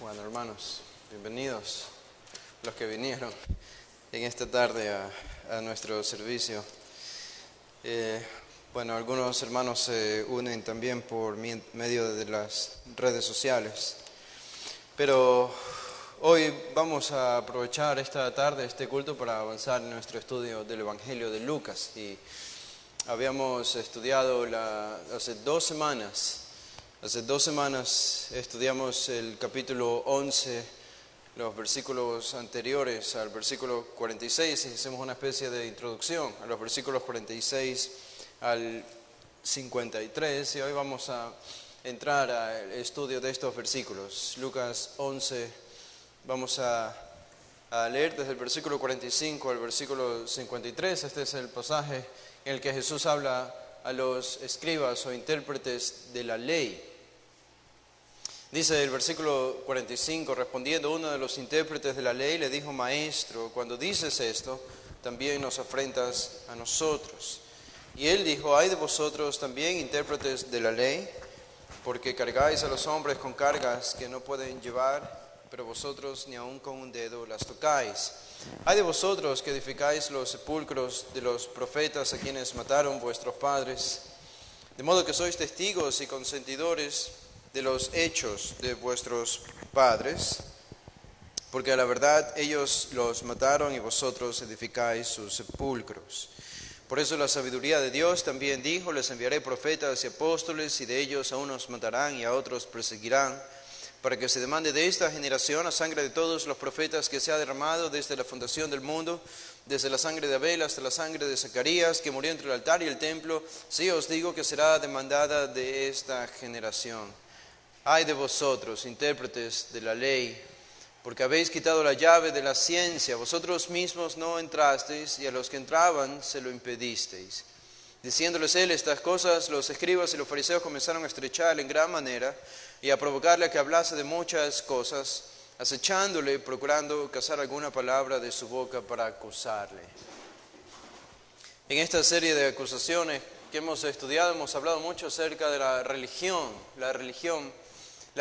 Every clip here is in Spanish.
Bueno, hermanos, bienvenidos los que vinieron en esta tarde a nuestro servicio. Algunos hermanos se unen también por medio de las redes sociales, pero hoy vamos a aprovechar esta tarde, este culto, para avanzar en nuestro estudio del Evangelio de Lucas. Y habíamos estudiado hace 2 semanas. Hace 2 semanas estudiamos el capítulo 11, los versículos anteriores al versículo 46, y hicimos una especie de introducción a los versículos 46 al 53, y hoy vamos a entrar al estudio de estos versículos. Lucas 11, vamos a leer desde el versículo 45 al versículo 53. Este es el pasaje en el que Jesús habla a los escribas o intérpretes de la ley. Dice el versículo 45, respondiendo uno de los intérpretes de la ley, le dijo: Maestro, cuando dices esto, también nos afrentas a nosotros. Y él dijo: Ay de vosotros también, intérpretes de la ley, porque cargáis a los hombres con cargas que no pueden llevar, pero vosotros ni aun con un dedo las tocáis. Ay de vosotros que edificáis los sepulcros de los profetas a quienes mataron vuestros padres, de modo que sois testigos y consentidores de los hechos de vuestros padres, porque a la verdad ellos los mataron y vosotros edificáis sus sepulcros. Por eso la sabiduría de Dios también dijo: les enviaré profetas y apóstoles, y de ellos a unos matarán y a otros perseguirán, para que se demande de esta generación la sangre de todos los profetas que se ha derramado desde la fundación del mundo, desde la sangre de Abel hasta la sangre de Zacarías, que murió entre el altar y el templo. Sí os digo que será demandada de esta generación. Ay de vosotros, intérpretes de la ley, porque habéis quitado la llave de la ciencia. Vosotros mismos no entrasteis, y a los que entraban se lo impedisteis. Diciéndoles él estas cosas, los escribas y los fariseos comenzaron a estrecharle en gran manera y a provocarle a que hablase de muchas cosas, acechándole, procurando cazar alguna palabra de su boca para acusarle. En esta serie de acusaciones que hemos estudiado, hemos hablado mucho acerca de la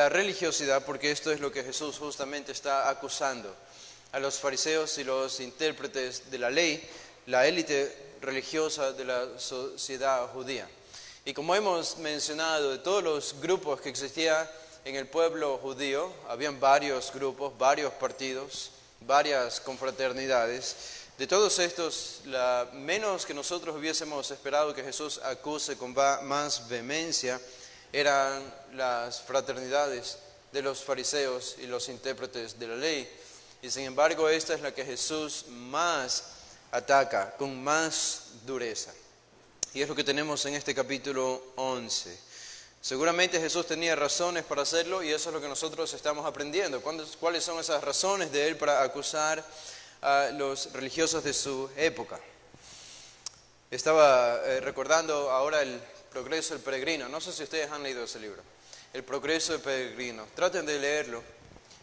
religiosidad, porque esto es lo que Jesús justamente está acusando a los fariseos y los intérpretes de la ley, la élite religiosa de la sociedad judía. Y como hemos mencionado, de todos los grupos que existían en el pueblo judío, habían varios grupos, varios partidos, varias confraternidades. De todos estos, la menos que nosotros hubiésemos esperado que Jesús acuse con más vehemencia eran las fraternidades de los fariseos y los intérpretes de la ley. Y sin embargo, esta es la que Jesús más ataca, con más dureza. Y es lo que tenemos en este capítulo 11. Seguramente Jesús tenía razones para hacerlo, y eso es lo que nosotros estamos aprendiendo. ¿Cuáles son esas razones de él para acusar a los religiosos de su época? Estaba recordando ahora el Progreso del Peregrino. No sé si ustedes han leído ese libro, El Progreso del Peregrino. Traten de leerlo.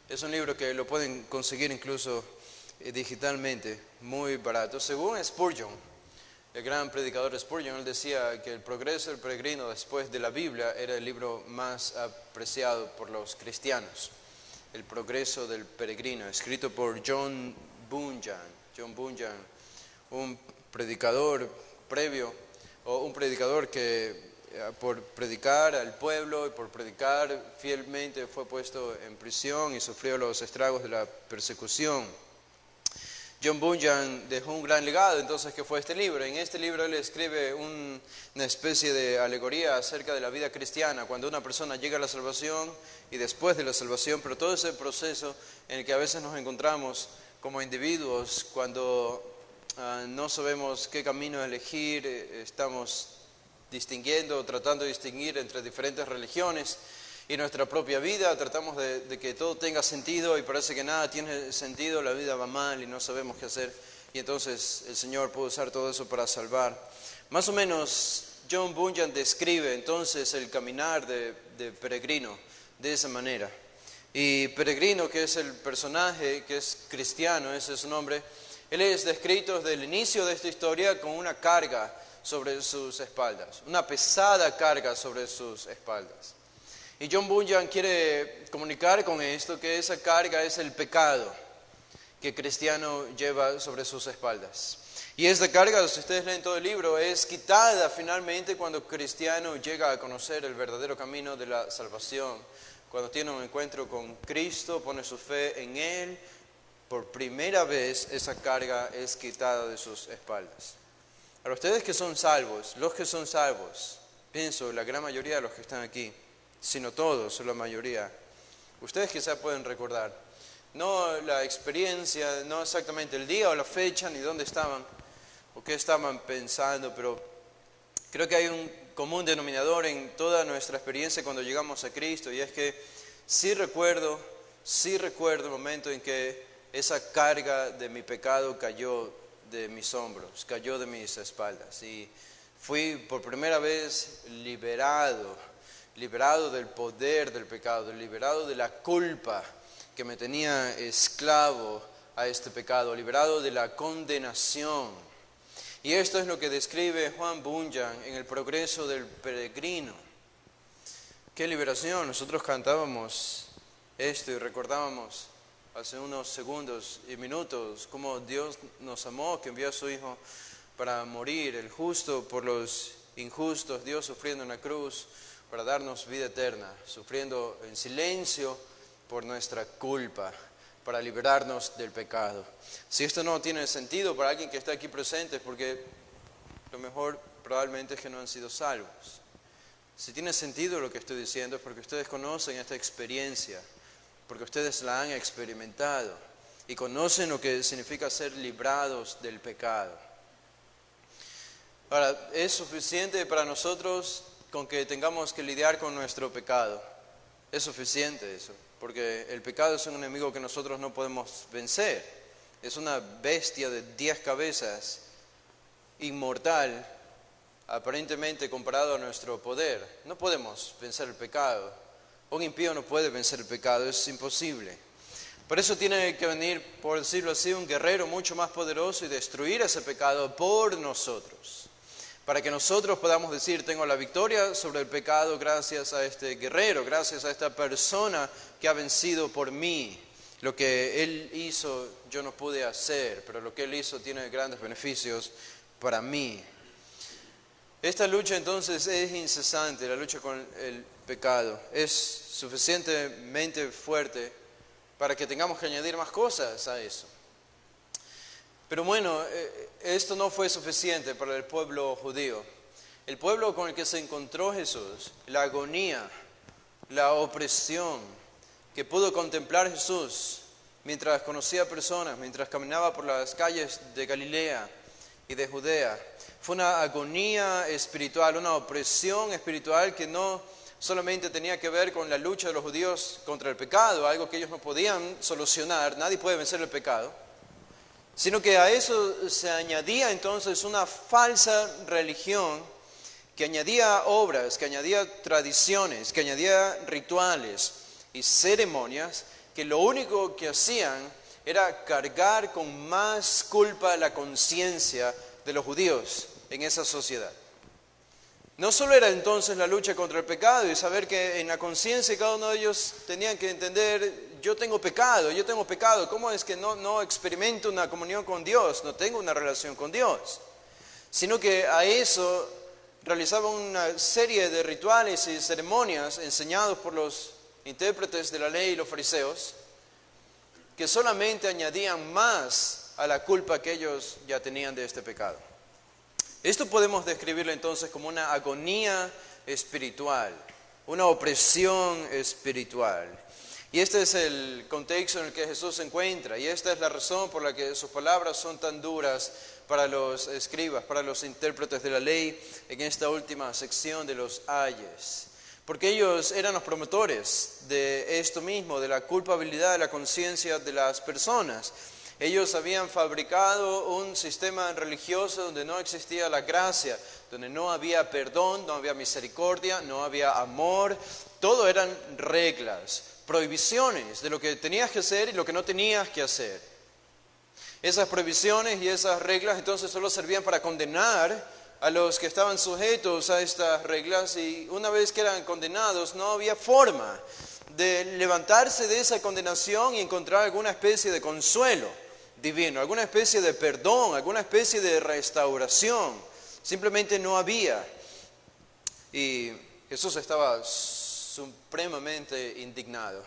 Es un libro que lo pueden conseguir incluso digitalmente, muy barato. Según Spurgeon, el gran predicador Spurgeon, él decía que El Progreso del Peregrino, después de la Biblia, era el libro más apreciado por los cristianos. El Progreso del Peregrino, escrito por John Bunyan, un predicador previo, o un predicador que por predicar al pueblo y por predicar fielmente fue puesto en prisión y sufrió los estragos de la persecución. John Bunyan dejó un gran legado, entonces, que fue este libro. En este libro él escribe una especie de alegoría acerca de la vida cristiana, cuando una persona llega a la salvación y después de la salvación, pero todo ese proceso en el que a veces nos encontramos como individuos cuando no sabemos qué camino elegir, estamos tratando de distinguir entre diferentes religiones y nuestra propia vida, tratamos de que todo tenga sentido, y parece que nada tiene sentido, la vida va mal y no sabemos qué hacer, y entonces el Señor puede usar todo eso para salvar. Más o menos John Bunyan describe entonces el caminar de peregrino de esa manera. Y Peregrino, que es el personaje, que es cristiano, ese es su nombre, él es descrito desde el inicio de esta historia con una carga sobre sus espaldas, una pesada carga sobre sus espaldas. Y John Bunyan quiere comunicar con esto que esa carga es el pecado que el cristiano lleva sobre sus espaldas. Y esta carga, si ustedes leen todo el libro, es quitada finalmente cuando el cristiano llega a conocer el verdadero camino de la salvación. Cuando tiene un encuentro con Cristo, pone su fe en Él, por primera vez esa carga es quitada de sus espaldas. Para ustedes que son salvos, los que son salvos, pienso la gran mayoría de los que están aquí, sino todos, la mayoría, ustedes quizás pueden recordar, no la experiencia, no exactamente el día o la fecha, ni dónde estaban, o qué estaban pensando, pero creo que hay un común denominador en toda nuestra experiencia cuando llegamos a Cristo, y es que sí recuerdo el momento en que esa carga de mi pecado cayó de mis hombros, cayó de mis espaldas, y fui por primera vez liberado del poder del pecado, liberado de la culpa que me tenía esclavo a este pecado, liberado de la condenación. Y esto es lo que describe Juan Bunyan en El progreso del peregrino. ¡Qué liberación! Nosotros cantábamos esto y recordábamos hace unos segundos y minutos cómo Dios nos amó, que envió a su Hijo para morir, el justo por los injustos, Dios sufriendo en la cruz para darnos vida eterna, sufriendo en silencio por nuestra culpa, para liberarnos del pecado. Si esto no tiene sentido para alguien que está aquí presente, es porque lo mejor probablemente es que no han sido salvos. Si tiene sentido lo que estoy diciendo, es porque ustedes conocen esta experiencia, porque ustedes la han experimentado y conocen lo que significa ser librados del pecado. Ahora, ¿es suficiente para nosotros con que tengamos que lidiar con nuestro pecado? Es suficiente eso, porque el pecado es un enemigo que nosotros no podemos vencer. Es una bestia de 10 cabezas, inmortal, aparentemente comparado a nuestro poder. No podemos vencer el pecado. Un impío no puede vencer el pecado, es imposible. Por eso tiene que venir, por decirlo así, un guerrero mucho más poderoso y destruir ese pecado por nosotros. Para que nosotros podamos decir, tengo la victoria sobre el pecado gracias a este guerrero, gracias a esta persona que ha vencido por mí. Lo que Él hizo yo no pude hacer, pero lo que Él hizo tiene grandes beneficios para mí. Esta lucha entonces es incesante, la lucha con el pecado. Es suficientemente fuerte para que tengamos que añadir más cosas a eso. Pero bueno, esto no fue suficiente para el pueblo judío. El pueblo con el que se encontró Jesús, la agonía, la opresión que pudo contemplar Jesús mientras conocía personas, mientras caminaba por las calles de Galilea y de Judea, fue una agonía espiritual, una opresión espiritual que no solamente tenía que ver con la lucha de los judíos contra el pecado, algo que ellos no podían solucionar, nadie puede vencer el pecado, sino que a eso se añadía entonces una falsa religión que añadía obras, que añadía tradiciones, que añadía rituales y ceremonias que lo único que hacían era cargar con más culpa la conciencia de los judíos en esa sociedad. No solo era entonces la lucha contra el pecado y saber que en la conciencia cada uno de ellos tenían que entender, yo tengo pecado, ¿cómo es que no experimento una comunión con Dios, no tengo una relación con Dios? Sino que a eso realizaban una serie de rituales y ceremonias enseñados por los intérpretes de la ley y los fariseos, que solamente añadían más a la culpa que ellos ya tenían de este pecado. Esto podemos describirlo entonces como una agonía espiritual, una opresión espiritual. Y este es el contexto en el que Jesús se encuentra, y esta es la razón por la que sus palabras son tan duras para los escribas, para los intérpretes de la ley, en esta última sección de los ayes. Porque ellos eran los promotores de esto mismo, de la culpabilidad de la conciencia de las personas. Ellos habían fabricado un sistema religioso donde no existía la gracia, donde no había perdón, no había misericordia, no había amor. Todo eran reglas, prohibiciones de lo que tenías que hacer y lo que no tenías que hacer. Esas prohibiciones y esas reglas entonces solo servían para condenar a los que estaban sujetos a estas reglas, y una vez que eran condenados no había forma de levantarse de esa condenación y encontrar alguna especie de consuelo divino, alguna especie de perdón, alguna especie de restauración. Simplemente no había. Y Jesús estaba supremamente indignado,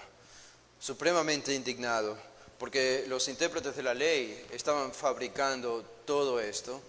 porque los intérpretes de la ley estaban fabricando todo esto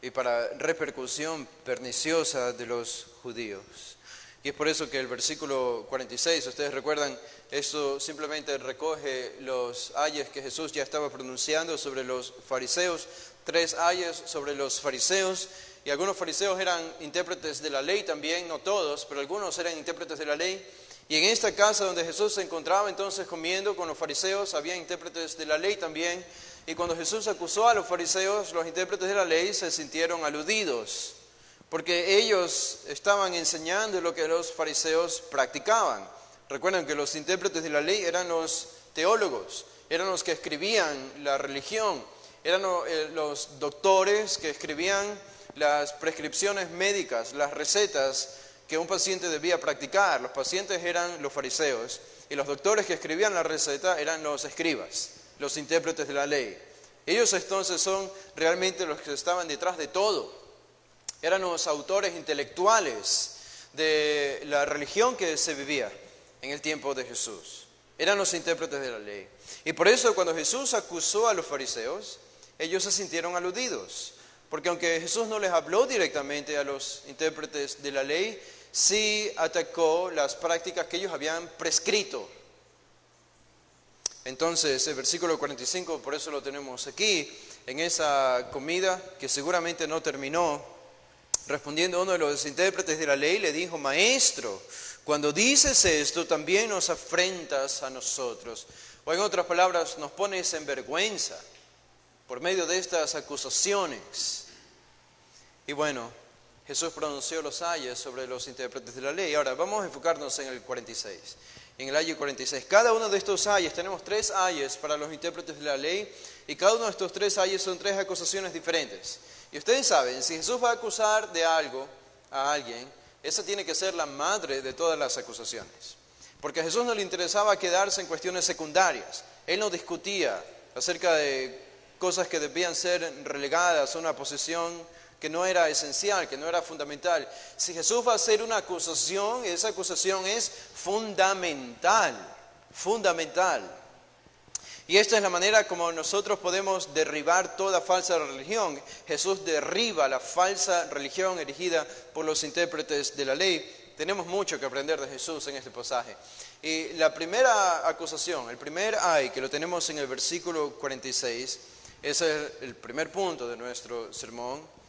y para repercusión perniciosa de los judíos. Y es por eso que el versículo 46, ustedes recuerdan, esto simplemente recoge los ayes que Jesús ya estaba pronunciando sobre los fariseos, 3 ayes sobre los fariseos, y algunos fariseos eran intérpretes de la ley también, no todos, pero algunos eran intérpretes de la ley. Y en esta casa donde Jesús se encontraba entonces comiendo con los fariseos, había intérpretes de la ley también. Y cuando Jesús acusó a los fariseos, los intérpretes de la ley se sintieron aludidos, porque ellos estaban enseñando lo que los fariseos practicaban. Recuerden que los intérpretes de la ley eran los teólogos, eran los que escribían la religión, eran los doctores que escribían las prescripciones médicas, las recetas que un paciente debía practicar. Los pacientes eran los fariseos y los doctores que escribían la receta eran los escribas, los intérpretes de la ley. Ellos entonces son realmente los que estaban detrás de todo. Eran los autores intelectuales de la religión que se vivía en el tiempo de Jesús. Eran los intérpretes de la ley. Y por eso cuando Jesús acusó a los fariseos, ellos se sintieron aludidos. Porque aunque Jesús no les habló directamente a los intérpretes de la ley, sí atacó las prácticas que ellos habían prescrito. Entonces, el versículo 45, por eso lo tenemos aquí, en esa comida que seguramente no terminó, respondiendo uno de los intérpretes de la ley, le dijo: Maestro, cuando dices esto, también nos afrentas a nosotros. O en otras palabras, nos pones en vergüenza por medio de estas acusaciones. Y bueno, Jesús pronunció los ayes sobre los intérpretes de la ley. Ahora, vamos a enfocarnos en el 46. En el aye 46. Cada uno de estos ayes, tenemos 3 ayes para los intérpretes de la ley, y cada uno de estos 3 ayes son 3 acusaciones diferentes. Y ustedes saben, si Jesús va a acusar de algo a alguien, esa tiene que ser la madre de todas las acusaciones. Porque a Jesús no le interesaba quedarse en cuestiones secundarias. Él no discutía acerca de cosas que debían ser relegadas a una posición que no era esencial, que no era fundamental. Si Jesús va a hacer una acusación, esa acusación es fundamental. Y esta es la manera como nosotros podemos derribar toda falsa religión. Jesús derriba la falsa religión erigida por los intérpretes de la ley. Tenemos mucho que aprender de Jesús en este pasaje. Y la primera acusación, el primer ay, que lo tenemos en el versículo 46, es el primer punto de nuestro sermón.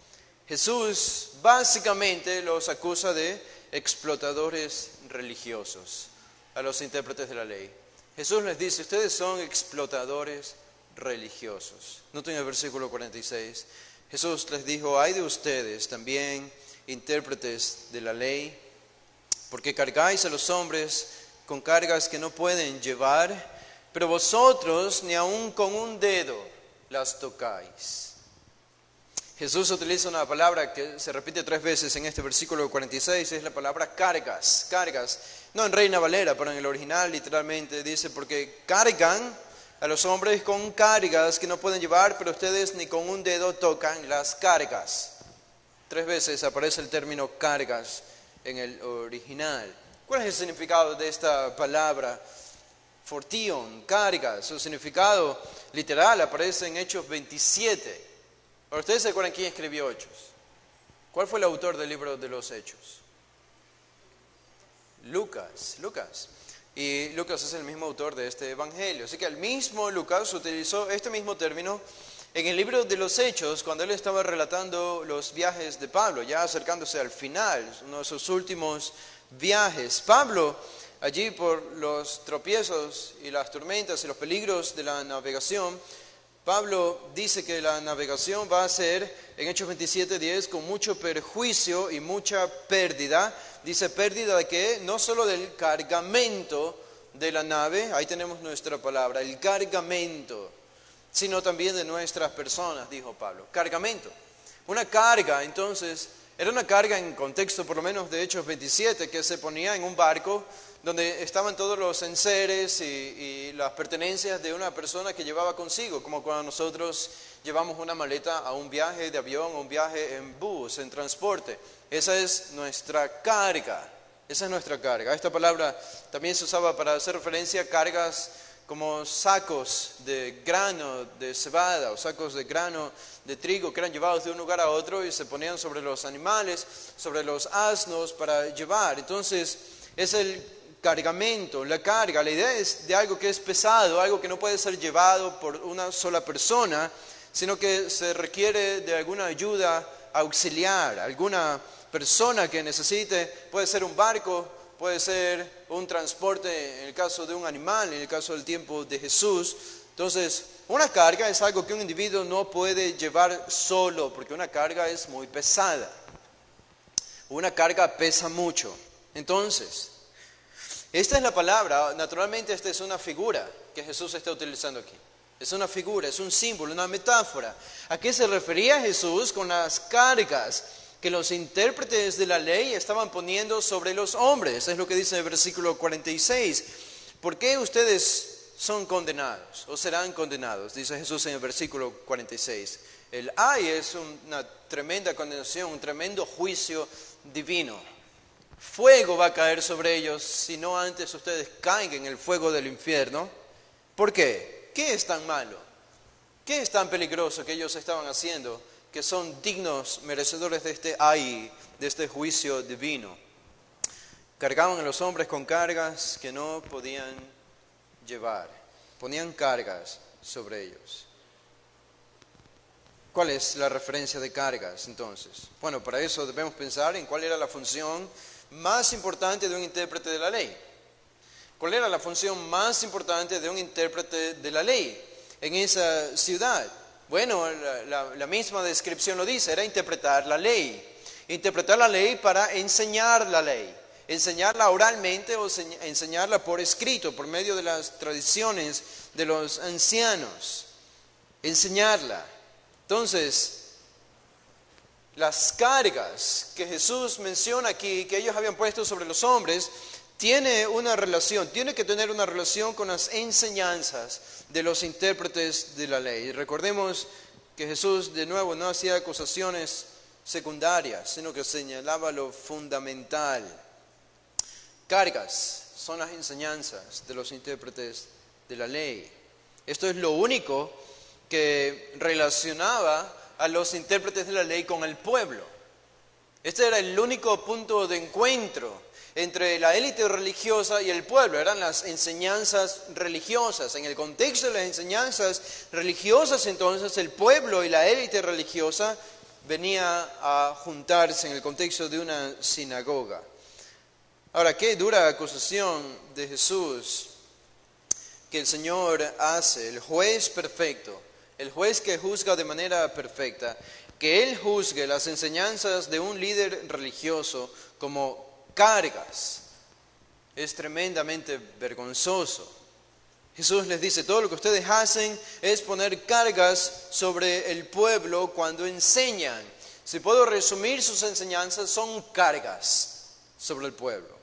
Jesús básicamente los acusa de explotadores religiosos a los intérpretes de la ley. Jesús les dice: ustedes son explotadores religiosos. Noten el versículo 46. Jesús les dijo: ay de ustedes también, intérpretes de la ley, porque cargáis a los hombres con cargas que no pueden llevar, pero vosotros ni aun con un dedo las tocáis. Jesús utiliza una palabra que se repite 3 veces en este versículo 46, es la palabra cargas. No en Reina Valera, pero en el original literalmente dice: porque cargan a los hombres con cargas que no pueden llevar, pero ustedes ni con un dedo tocan las cargas. 3 veces aparece el término cargas en el original. ¿Cuál es el significado de esta palabra? Fortion, cargas. Su significado literal aparece en Hechos 27. Ahora, ¿ustedes se acuerdan quién escribió Hechos? ¿Cuál fue el autor del libro de los Hechos? Lucas. Y Lucas es el mismo autor de este evangelio. Así que el mismo Lucas utilizó este mismo término en el libro de los Hechos cuando él estaba relatando los viajes de Pablo, ya acercándose al final, uno de sus últimos viajes. Pablo, allí por los tropiezos y las tormentas y los peligros de la navegación, Pablo dice que la navegación va a ser, en Hechos 27:10, con mucho perjuicio y mucha pérdida. Dice: pérdida de qué? No solo del cargamento de la nave, ahí tenemos nuestra palabra, el cargamento, sino también de nuestras personas, dijo Pablo. Cargamento. Una carga, entonces, era una carga en contexto por lo menos de Hechos 27, que se ponía en un barco donde estaban todos los enseres y las pertenencias de una persona que llevaba consigo, como cuando nosotros llevamos una maleta a un viaje de avión o un viaje en bus, en transporte. Esa es nuestra carga, esa es nuestra carga. Esta palabra también se usaba para hacer referencia a cargas como sacos de grano de cebada o sacos de grano de trigo que eran llevados de un lugar a otro y se ponían sobre los animales, sobre los asnos para llevar. Entonces es el cargamento, la carga. La idea es de algo que es pesado, algo que no puede ser llevado por una sola persona, sino que se requiere de alguna ayuda auxiliar, alguna persona que necesite, puede ser un barco, puede ser un transporte en el caso de un animal, en el caso del tiempo de Jesús. Entonces, una carga es algo que un individuo no puede llevar solo, porque una carga es muy pesada. Una carga pesa mucho. Entonces, esta es la palabra, naturalmente esta es una figura que Jesús está utilizando aquí. Es una figura, es un símbolo, una metáfora. ¿A qué se refería Jesús con las cargas que los intérpretes de la ley estaban poniendo sobre los hombres? Es lo que dice el versículo 46. ¿Por qué ustedes son condenados o serán condenados? Dice Jesús en el versículo 46. El ay es una tremenda condenación, un tremendo juicio divino. Fuego va a caer sobre ellos si no antes ustedes caen en el fuego del infierno. ¿Por qué? ¿Qué es tan malo? ¿Qué es tan peligroso que ellos estaban haciendo que son dignos, merecedores de este ay, de este juicio divino? Cargaban a los hombres con cargas que no podían llevar. Ponían cargas sobre ellos. ¿Cuál es la referencia de cargas entonces? Bueno, para eso debemos pensar en cuál era la función más importante de un intérprete de la ley. ¿Cuál era la función más importante de un intérprete de la ley en esa ciudad? Bueno, la misma descripción lo dice, era interpretar la ley. Interpretar la ley para enseñar la ley. Enseñarla oralmente o enseñarla por escrito, por medio de las tradiciones de los ancianos. Enseñarla. Entonces, las cargas que Jesús menciona aquí, que ellos habían puesto sobre los hombres, tiene que tener una relación con las enseñanzas de los intérpretes de la ley. Y recordemos que Jesús, de nuevo, no hacía acusaciones secundarias, sino que señalaba lo fundamental. Cargas son las enseñanzas de los intérpretes de la ley. Esto es lo único que relacionaba a los intérpretes de la ley con el pueblo. Este era el único punto de encuentro entre la élite religiosa y el pueblo. Eran las enseñanzas religiosas. En el contexto de las enseñanzas religiosas, entonces, el pueblo y la élite religiosa venía a juntarse en el contexto de una sinagoga. Ahora, qué dura acusación de Jesús que el Señor hace, el juez perfecto, el juez que juzga de manera perfecta, que Él juzgue las enseñanzas de un líder religioso como cargas. Es tremendamente vergonzoso. Jesús les dice, todo lo que ustedes hacen es poner cargas sobre el pueblo cuando enseñan. Si puedo resumir sus enseñanzas, son cargas sobre el pueblo.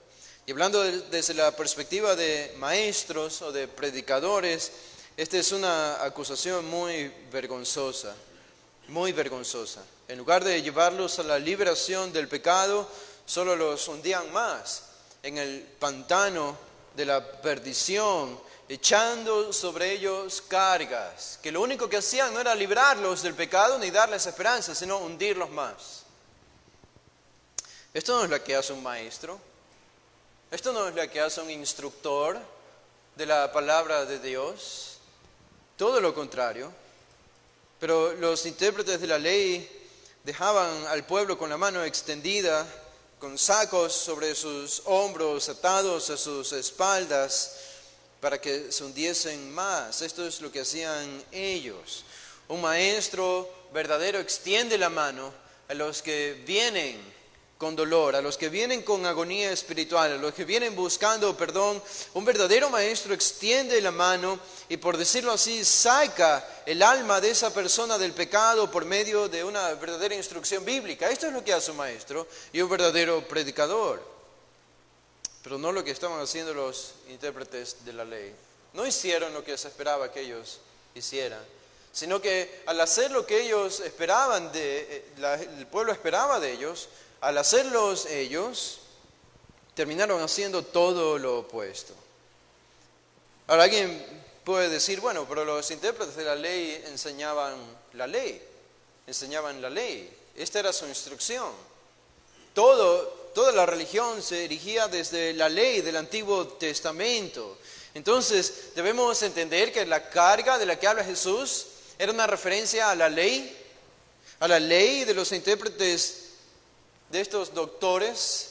Y hablando desde la perspectiva de maestros o de predicadores, esta es una acusación muy vergonzosa, muy vergonzosa. En lugar de llevarlos a la liberación del pecado, solo los hundían más en el pantano de la perdición, echando sobre ellos cargas, que lo único que hacían no era librarlos del pecado ni darles esperanza, sino hundirlos más. Esto no es lo que hace un maestro, esto no es lo que hace un instructor de la palabra de Dios, todo lo contrario. Pero los intérpretes de la ley dejaban al pueblo con la mano extendida, con sacos sobre sus hombros, atados a sus espaldas, para que se hundiesen más. Esto es lo que hacían ellos. Un maestro verdadero extiende la mano a los que vienen con dolor, a los que vienen con agonía espiritual, a los que vienen buscando perdón, un verdadero maestro extiende la mano y, por decirlo así, saca el alma de esa persona del pecado por medio de una verdadera instrucción bíblica. Esto es lo que hace un maestro y un verdadero predicador. Pero no lo que estaban haciendo los intérpretes de la ley. No hicieron lo que se esperaba que ellos hicieran, sino que al hacer lo que ellos esperaban, el pueblo esperaba de ellos, al hacerlos ellos, terminaron haciendo todo lo opuesto. Ahora alguien puede decir, bueno, pero los intérpretes de la ley enseñaban la ley. Esta era su instrucción. Toda la religión se erigía desde la ley del Antiguo Testamento. Entonces debemos entender que la carga de la que habla Jesús era una referencia a la ley de los intérpretes de estos doctores.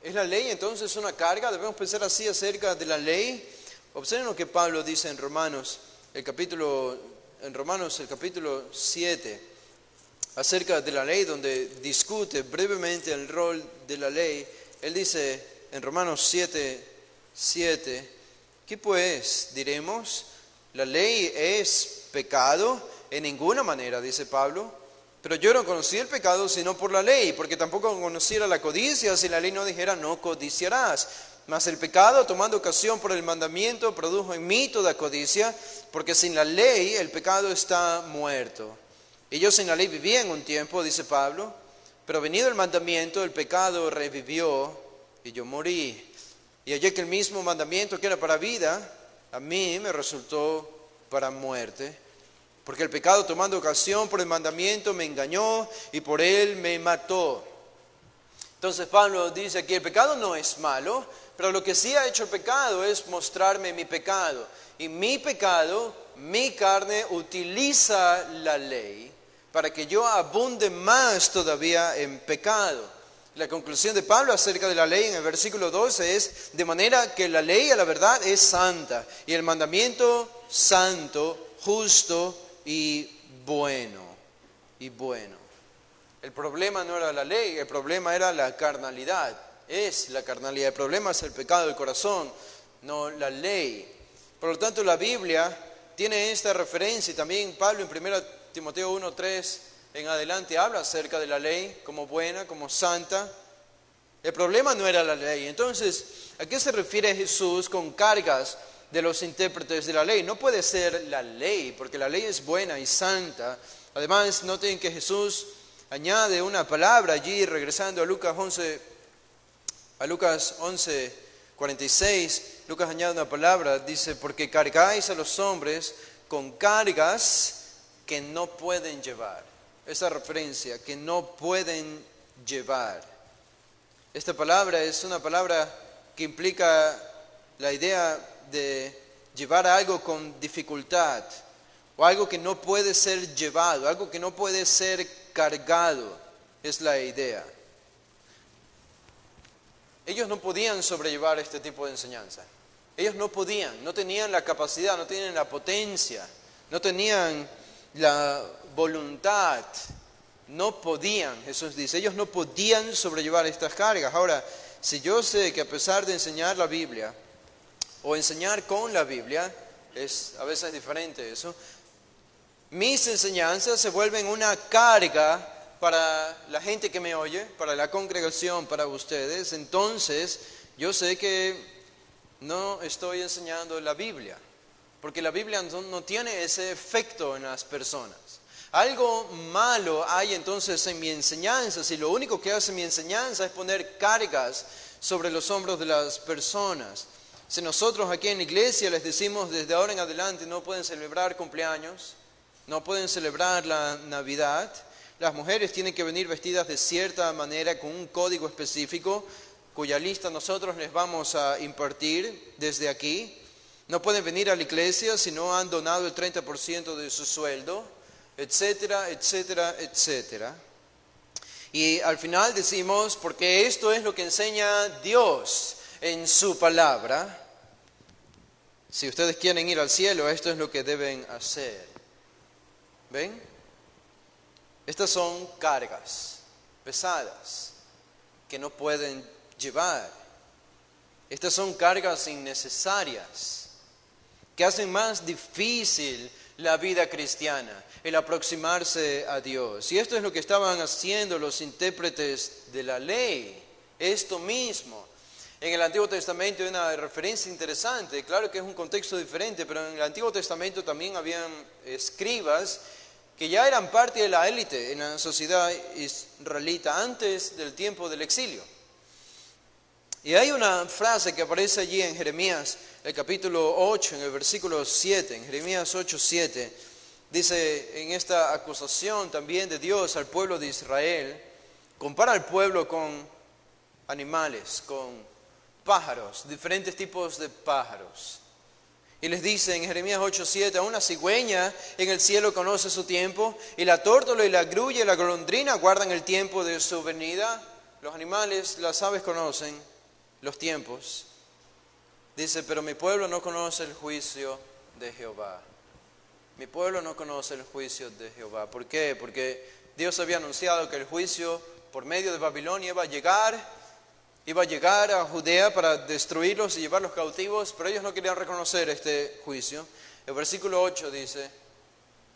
¿Es la ley entonces una carga? Debemos pensar así acerca de la ley. Observen lo que Pablo dice en Romanos, el capítulo 7, acerca de la ley, donde discute brevemente el rol de la ley. Él dice en Romanos 7, ¿qué pues diremos? ¿La ley es pecado? En ninguna manera, dice Pablo. Pero yo no conocí el pecado sino por la ley, porque tampoco conociera la codicia si la ley no dijera no codiciarás. Mas el pecado, tomando ocasión por el mandamiento, produjo en mí toda codicia, porque sin la ley el pecado está muerto. Y yo sin la ley vivía en un tiempo, dice Pablo, pero venido el mandamiento, el pecado revivió y yo morí. Y hallé que el mismo mandamiento que era para vida, a mí me resultó para muerte. Porque el pecado, tomando ocasión por el mandamiento, me engañó y por él me mató. Entonces Pablo dice aquí, el pecado no es malo, pero lo que sí ha hecho el pecado es mostrarme mi pecado. Y mi pecado, mi carne, utiliza la ley para que yo abunde más todavía en pecado. La conclusión de Pablo acerca de la ley en el versículo 12 es, de manera que la ley a la verdad es santa, y el mandamiento santo, justo y bueno. El problema no era la ley, el problema era la carnalidad. Es la carnalidad, el problema es el pecado del corazón, no la ley. Por lo tanto, la Biblia tiene esta referencia, y también Pablo en 1 Timoteo 1:3 en adelante habla acerca de la ley como buena, como santa. El problema no era la ley. Entonces, ¿a qué se refiere Jesús con cargas de los intérpretes de la ley? No puede ser la ley, porque la ley es buena y santa. Además, noten que Jesús añade una palabra allí, regresando a Lucas 11:46. Lucas añade una palabra, dice, porque cargáis a los hombres con cargas que no pueden llevar. Esa referencia, que no pueden llevar. Esta palabra es una palabra que implica la idea de llevar algo con dificultad, o algo que no puede ser llevado, algo que no puede ser cargado, es la idea. Ellos no podían sobrellevar este tipo de enseñanza. Ellos no podían, no tenían la capacidad, no tenían la potencia, no tenían la voluntad. No podían, Jesús dice, ellos no podían sobrellevar estas cargas. Ahora, si yo sé que a pesar de enseñar la Biblia, o enseñar con la Biblia, a veces es diferente eso, mis enseñanzas se vuelven una carga para la gente que me oye, para la congregación, para ustedes, entonces yo sé que no estoy enseñando la Biblia, porque la Biblia no tiene ese efecto en las personas. Algo malo hay entonces en mi enseñanza, si lo único que hace mi enseñanza es poner cargas sobre los hombros de las personas. Si nosotros aquí en la iglesia les decimos desde ahora en adelante no pueden celebrar cumpleaños, no pueden celebrar la Navidad, las mujeres tienen que venir vestidas de cierta manera con un código específico cuya lista nosotros les vamos a impartir desde aquí. No pueden venir a la iglesia si no han donado el 30% de su sueldo, etcétera, etcétera, etcétera. Y al final decimos, porque esto es lo que enseña Dios en su palabra, si ustedes quieren ir al cielo, esto es lo que deben hacer. ¿Ven? Estas son cargas pesadas. que no pueden llevar. Estas son cargas innecesarias que hacen más difícil la vida cristiana, el aproximarse a Dios. Y esto es lo que estaban haciendo los intérpretes de la ley, esto mismo. En el Antiguo Testamento hay una referencia interesante, claro que es un contexto diferente, pero en el Antiguo Testamento también habían escribas que ya eran parte de la élite en la sociedad israelita antes del tiempo del exilio. Y hay una frase que aparece allí en Jeremías, el capítulo 8, en el versículo 7, en Jeremías 8, 7, dice en esta acusación también de Dios al pueblo de Israel, compara al pueblo con animales, con pájaros, diferentes tipos de pájaros. Y les dice en Jeremías 8, 7, a una cigüeña en el cielo conoce su tiempo, y la tórtola y la grulla y la golondrina guardan el tiempo de su venida. Los animales, las aves conocen los tiempos. Dice, pero mi pueblo no conoce el juicio de Jehová. Mi pueblo no conoce el juicio de Jehová. ¿Por qué? Porque Dios había anunciado que el juicio por medio de Babilonia iba a llegar a Judea para destruirlos y llevarlos cautivos, pero ellos no querían reconocer este juicio. El versículo 8 dice,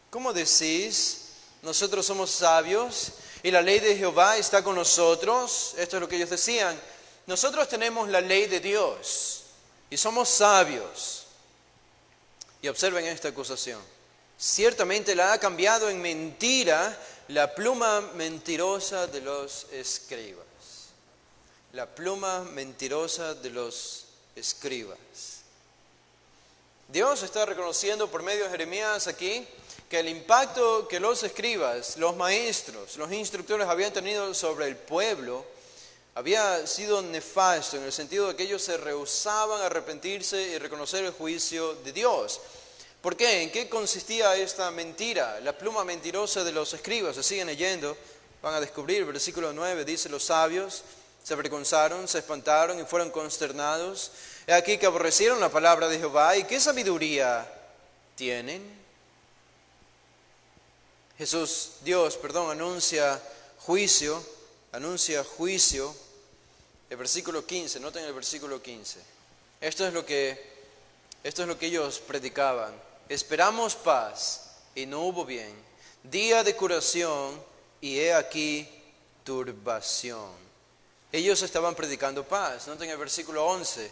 ¿cómo decís? Nosotros somos sabios y la ley de Jehová está con nosotros. Esto es lo que ellos decían. Nosotros tenemos la ley de Dios y somos sabios. Y observen esta acusación. Ciertamente la ha cambiado en mentira la pluma mentirosa de los escribas. La pluma mentirosa de los escribas. Dios está reconociendo por medio de Jeremías aquí que el impacto que los escribas, los maestros, los instructores habían tenido sobre el pueblo había sido nefasto en el sentido de que ellos se rehusaban a arrepentirse y reconocer el juicio de Dios. ¿Por qué? ¿En qué consistía esta mentira? La pluma mentirosa de los escribas. Se siguen leyendo, van a descubrir, el versículo 9 dice, los sabios se avergonzaron, se espantaron y fueron consternados. He aquí que aborrecieron la palabra de Jehová. ¿Y qué sabiduría tienen? Dios, anuncia juicio. El versículo 15, noten el versículo 15. Esto es lo que ellos predicaban. Esperamos paz y no hubo bien. Día de curación y he aquí turbación. Ellos estaban predicando paz. Noten el versículo 11.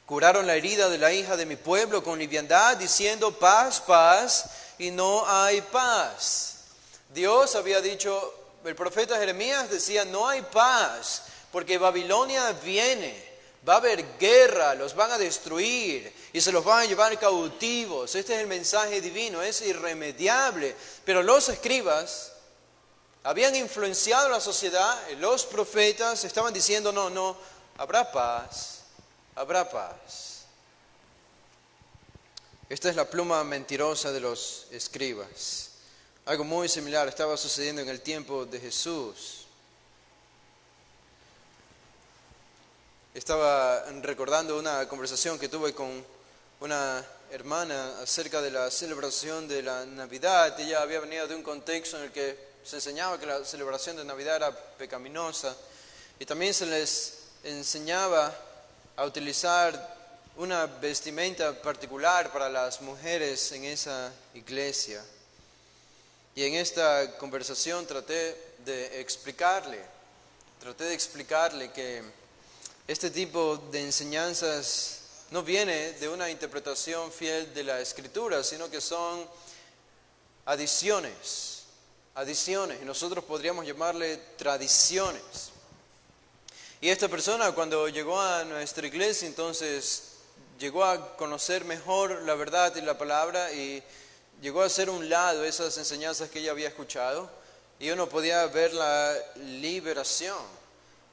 Curaron la herida de la hija de mi pueblo con liviandad, diciendo paz, paz, y no hay paz. Dios había dicho, el profeta Jeremías decía, no hay paz, porque Babilonia viene, va a haber guerra, los van a destruir y se los van a llevar cautivos. Este es el mensaje divino, es irremediable. Pero los escribas habían influenciado la sociedad, los profetas estaban diciendo, no, habrá paz. Esta es la pluma mentirosa de los escribas. Algo muy similar estaba sucediendo en el tiempo de Jesús. Estaba recordando una conversación que tuve con una hermana acerca de la celebración de la Navidad. Ella había venido de un contexto en el que se enseñaba que la celebración de Navidad era pecaminosa y también se les enseñaba a utilizar una vestimenta particular para las mujeres en esa iglesia. Y en esta conversación traté de explicarle que este tipo de enseñanzas no viene de una interpretación fiel de la Escritura, sino que son adiciones, y nosotros podríamos llamarle tradiciones. Y esta persona cuando llegó a nuestra iglesia, entonces llegó a conocer mejor la verdad y la palabra y llegó a hacer un lado esas enseñanzas que ella había escuchado y uno podía ver la liberación.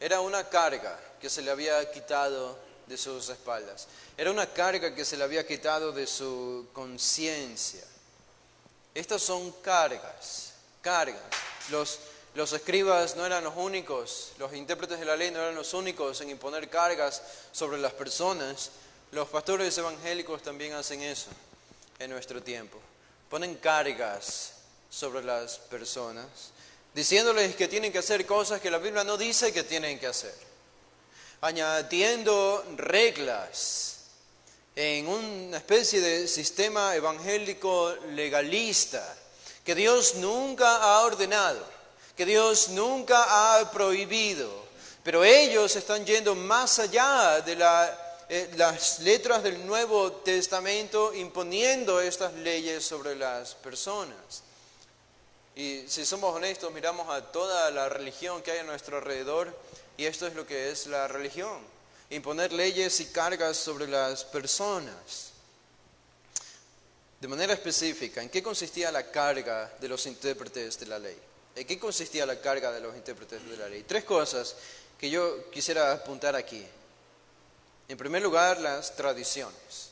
Era una carga que se le había quitado de sus espaldas. Era una carga que se le había quitado de su conciencia. Estas son cargas. Los escribas no eran los únicos, los intérpretes de la ley no eran los únicos en imponer cargas sobre las personas. Los pastores evangélicos también hacen eso en nuestro tiempo. Ponen cargas sobre las personas, diciéndoles que tienen que hacer cosas que la Biblia no dice que tienen que hacer. añadiendo reglas en una especie de sistema evangélico legalista que Dios nunca ha ordenado, que Dios nunca ha prohibido, pero ellos están yendo más allá de las letras del Nuevo Testamento, imponiendo estas leyes sobre las personas. Y si somos honestos, miramos a toda la religión que hay a nuestro alrededor, y esto es lo que es la religión: imponer leyes y cargas sobre las personas. De manera específica, ¿en qué consistía la carga de los intérpretes de la ley? ¿En qué consistía la carga de los intérpretes de la ley? 3 cosas que yo quisiera apuntar aquí. En primer lugar, las tradiciones.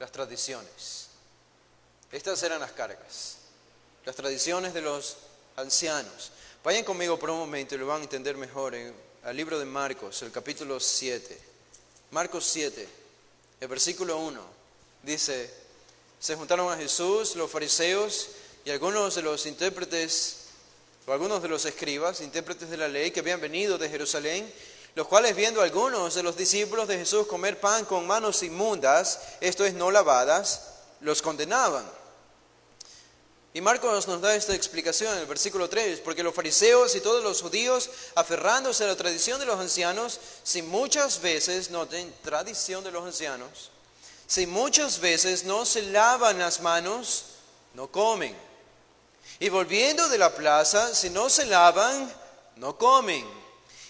Las tradiciones. Estas eran las cargas. Las tradiciones de los ancianos. Vayan conmigo por un momento y lo van a entender mejor al libro de Marcos, el capítulo 7. Marcos 7, el versículo 1, dice: se juntaron a Jesús los fariseos y algunos de los intérpretes, o algunos de los escribas, intérpretes de la ley, que habían venido de Jerusalén, los cuales, viendo a algunos de los discípulos de Jesús comer pan con manos inmundas, esto es, no lavadas, los condenaban. Y Marcos nos da esta explicación en el versículo 3, porque los fariseos y todos los judíos, aferrándose a la tradición de los ancianos, si muchas veces, noten, tradición de los ancianos, si muchas veces no se lavan las manos, no comen. Y volviendo de la plaza, si no se lavan, no comen.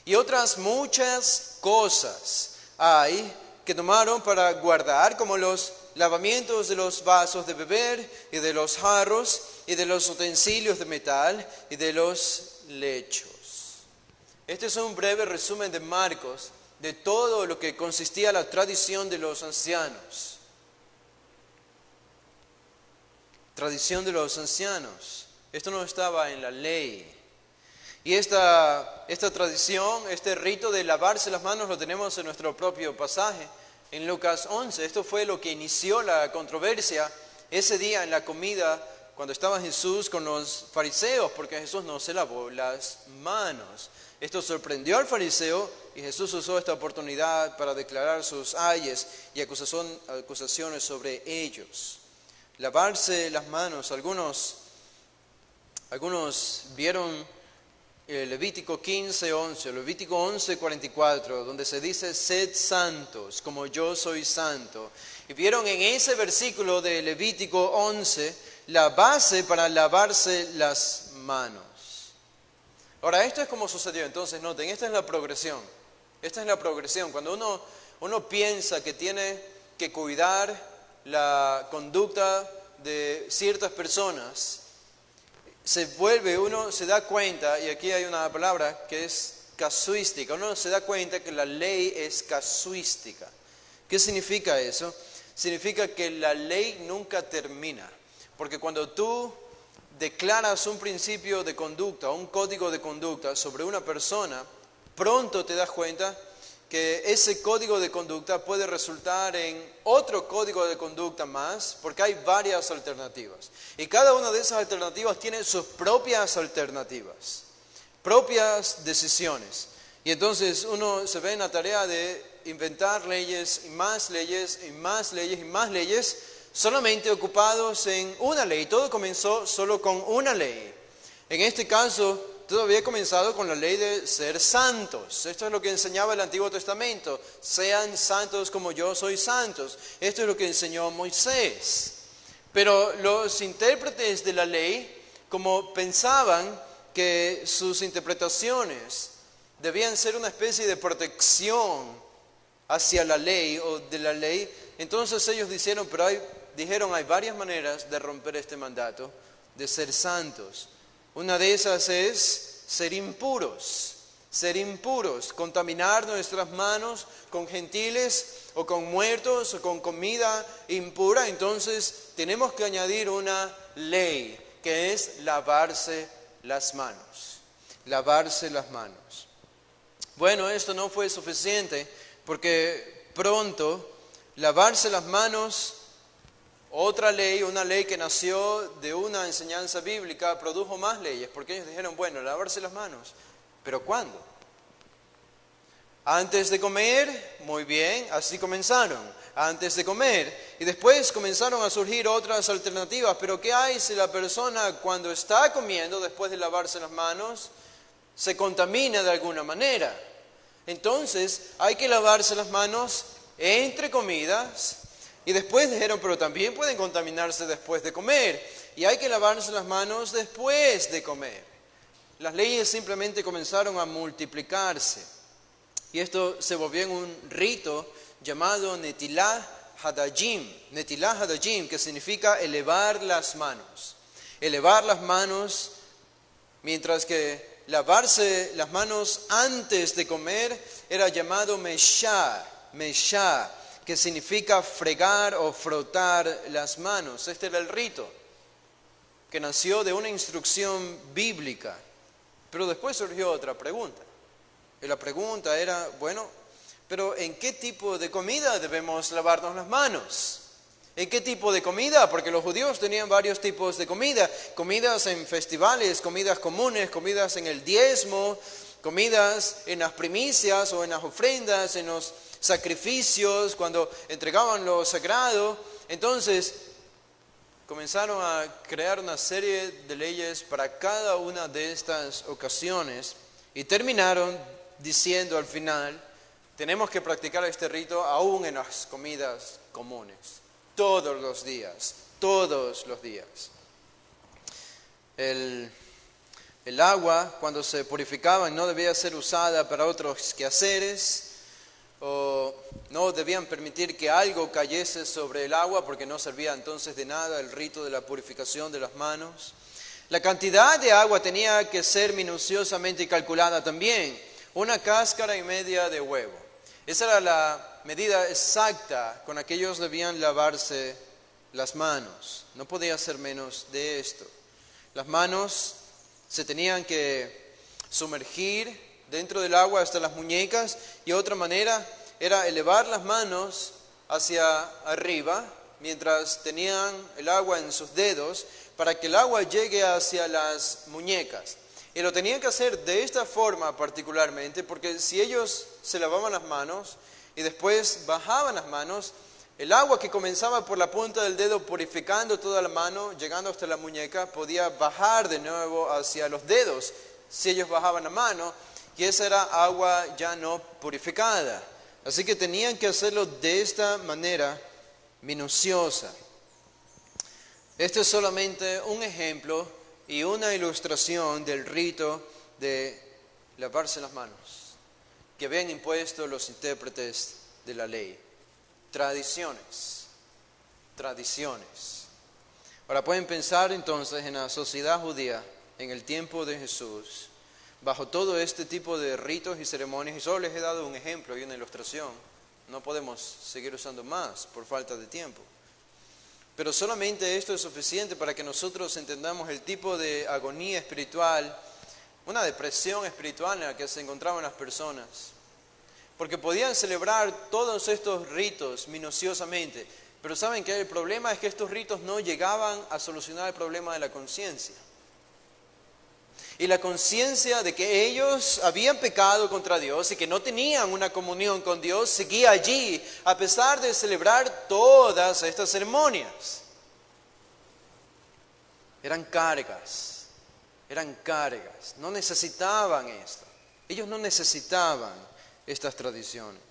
Y otras muchas cosas hay que tomaron para guardar, como los lavamientos de los vasos de beber y de los jarros y de los utensilios de metal y de los lechos. Este es un breve resumen de Marcos de todo lo que consistía la tradición de los ancianos. Tradición de los ancianos. Esto no estaba en la ley. Y esta tradición, este rito de lavarse las manos lo tenemos en nuestro propio pasaje, en Lucas 11. Esto fue lo que inició la controversia ese día en la comida cuando estaba Jesús con los fariseos, porque Jesús no se lavó las manos. Esto sorprendió al fariseo y Jesús usó esta oportunidad para declarar sus ayes y acusaciones sobre ellos. Lavarse las manos. Algunos vieron Levítico 15:11, Levítico 11:44, donde se dice: sed santos como yo soy santo. Y vieron en ese versículo de Levítico 11 la base para lavarse las manos. Ahora, esto es como sucedió. Entonces, noten, esta es la progresión. Esta es la progresión. Cuando uno piensa que tiene que cuidar la conducta de ciertas personas, uno se da cuenta, y aquí hay una palabra que es casuística, uno se da cuenta que la ley es casuística. ¿Qué significa eso? Significa que la ley nunca termina, porque cuando tú declaras un principio de conducta, un código de conducta sobre una persona, pronto te das cuenta que ese código de conducta puede resultar en otro código de conducta más, porque hay varias alternativas. Y cada una de esas alternativas tiene sus propias alternativas, propias decisiones. Y entonces uno se ve en la tarea de inventar leyes y más leyes y más leyes y más leyes, solamente ocupados en una ley. Todo comenzó solo con una ley. En este caso, todo había comenzado con la ley de ser santos. Esto es lo que enseñaba el Antiguo Testamento. Sean santos como yo soy santos. Esto es lo que enseñó Moisés. Pero los intérpretes de la ley, como pensaban que sus interpretaciones debían ser una especie de protección hacia la ley o de la ley, entonces ellos dijeron, hay varias maneras de romper este mandato de ser santos. Una de esas es ser impuros, contaminar nuestras manos con gentiles o con muertos o con comida impura. Entonces tenemos que añadir una ley que es lavarse las manos. Lavarse las manos. Bueno, esto no fue suficiente porque pronto lavarse las manos, otra ley, una ley que nació de una enseñanza bíblica, produjo más leyes, porque ellos dijeron, bueno, lavarse las manos, ¿pero cuándo? Antes de comer, muy bien, así comenzaron, antes de comer. Y después comenzaron a surgir otras alternativas. Pero ¿qué hay si la persona cuando está comiendo, después de lavarse las manos, se contamina de alguna manera? Entonces hay que lavarse las manos entre comidas. Y después dijeron, pero también pueden contaminarse después de comer. Y hay que lavarse las manos después de comer. Las leyes simplemente comenzaron a multiplicarse. Y esto se volvió en un rito llamado Netilah Hadayim. Netilah Hadayim, que significa elevar las manos. Elevar las manos, mientras que lavarse las manos antes de comer era llamado Meshah, que significa fregar o frotar las manos. Este era el rito que nació de una instrucción bíblica. Pero después surgió otra pregunta. Y la pregunta era, bueno, pero ¿en qué tipo de comida debemos lavarnos las manos? ¿En qué tipo de comida? Porque los judíos tenían varios tipos de comida. Comidas en festivales, comidas comunes, comidas en el diezmo, comidas en las primicias o en las ofrendas, en los sacrificios, cuando entregaban lo sagrado. Entonces, comenzaron a crear una serie de leyes para cada una de estas ocasiones y terminaron diciendo al final, tenemos que practicar este rito aún en las comidas comunes, todos los días. El agua, cuando se purificaba, no debía ser usada para otros quehaceres, o no debían permitir que algo cayese sobre el agua, porque no servía entonces de nada el rito de la purificación de las manos. La cantidad de agua tenía que ser minuciosamente calculada también. 1,5 cáscaras de huevo. Esa era la medida exacta con la que ellos debían lavarse las manos. No podía ser menos de esto. Las manos se tenían que sumergir dentro del agua hasta las muñecas, y otra manera era elevar las manos hacia arriba mientras tenían el agua en sus dedos para que el agua llegue hacia las muñecas. Y lo tenían que hacer de esta forma particularmente, porque si ellos se lavaban las manos y después bajaban las manos, el agua que comenzaba por la punta del dedo purificando toda la mano, llegando hasta la muñeca, podía bajar de nuevo hacia los dedos si ellos bajaban la mano, y esa era agua ya no purificada. Así que tenían que hacerlo de esta manera minuciosa. Este es solamente un ejemplo y una ilustración del rito de lavarse las manos que habían impuesto los intérpretes de la ley. Tradiciones. Ahora pueden pensar entonces en la sociedad judía en el tiempo de Jesús, bajo todo este tipo de ritos y ceremonias, y solo les he dado un ejemplo y una ilustración. No podemos seguir usando más por falta de tiempo. Pero solamente esto es suficiente para que nosotros entendamos el tipo de agonía espiritual, una depresión espiritual en la que se encontraban las personas. Porque podían celebrar todos estos ritos minuciosamente, pero ¿saben qué? El problema es que estos ritos no llegaban a solucionar el problema de la conciencia. Y la conciencia de que ellos habían pecado contra Dios y que no tenían una comunión con Dios seguía allí, a pesar de celebrar todas estas ceremonias. Eran cargas, no necesitaban esto. Ellos no necesitaban estas tradiciones.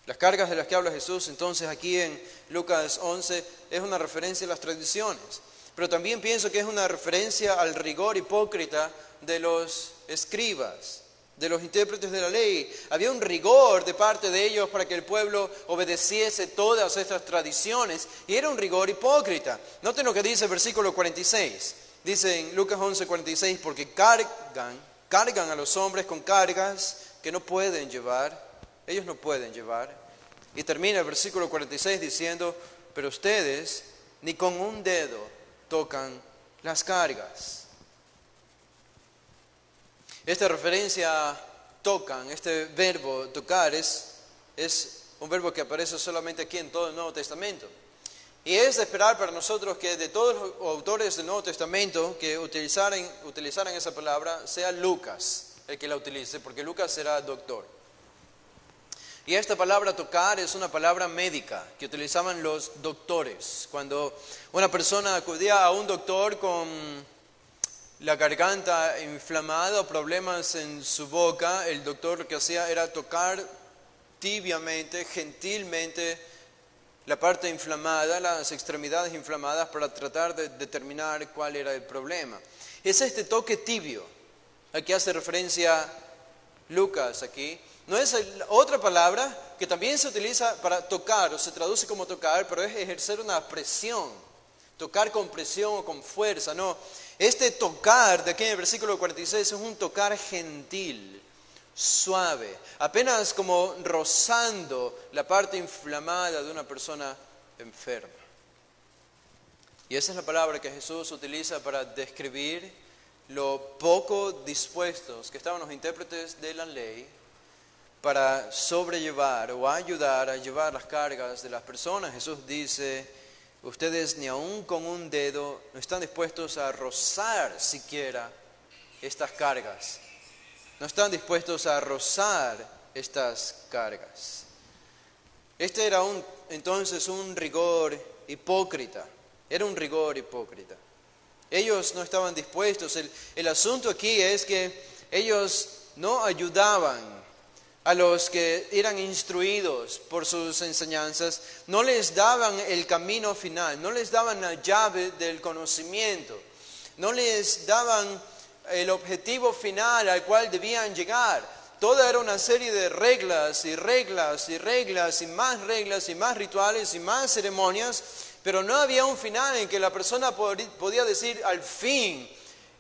Las cargas de las que habla Jesús entonces aquí en Lucas 11 es una referencia a las tradiciones. Pero también pienso que es una referencia al rigor hipócrita de los escribas, de los intérpretes de la ley. Había un rigor de parte de ellos para que el pueblo obedeciese todas estas tradiciones, y era un rigor hipócrita. Noten lo que dice el versículo 46. Dice en Lucas 11:46, porque cargan a los hombres con cargas que no pueden llevar, ellos no pueden llevar. Y termina el versículo 46 diciendo, pero ustedes ni con un dedo tocan las cargas. Esta referencia a tocan, este verbo tocar, es un verbo que aparece solamente aquí en todo el Nuevo Testamento. Y es de esperar para nosotros que de todos los autores del Nuevo Testamento que utilizaran esa palabra, sea Lucas el que la utilice, porque Lucas era doctor. Y esta palabra tocar es una palabra médica que utilizaban los doctores. Cuando una persona acudía a un doctor con la garganta inflamada o problemas en su boca, el doctor lo que hacía era tocar tibiamente, gentilmente, la parte inflamada, las extremidades inflamadas, para tratar de determinar cuál era el problema. Es este toque tibio al que hace referencia Lucas aquí. No es otra palabra que también se utiliza para tocar, o se traduce como tocar, pero es ejercer una presión. Tocar con presión o con fuerza, no. Este tocar de aquí en el versículo 46 es un tocar gentil, suave, apenas como rozando la parte inflamada de una persona enferma. Y esa es la palabra que Jesús utiliza para describir lo poco dispuestos que estaban los intérpretes de la ley para sobrellevar o ayudar a llevar las cargas de las personas. Jesús dice: ustedes ni aun con un dedo no están dispuestos a rozar siquiera estas cargas. No están dispuestos a rozar estas cargas. Este era entonces un rigor hipócrita. Era un rigor hipócrita. Ellos no estaban dispuestos. El asunto aquí es que ellos no ayudaban a los que eran instruidos por sus enseñanzas, no les daban el camino final, no les daban la llave del conocimiento, no les daban el objetivo final al cual debían llegar. Toda era una serie de reglas y reglas y reglas y más rituales y más ceremonias, pero no había un final en que la persona podía decir: al fin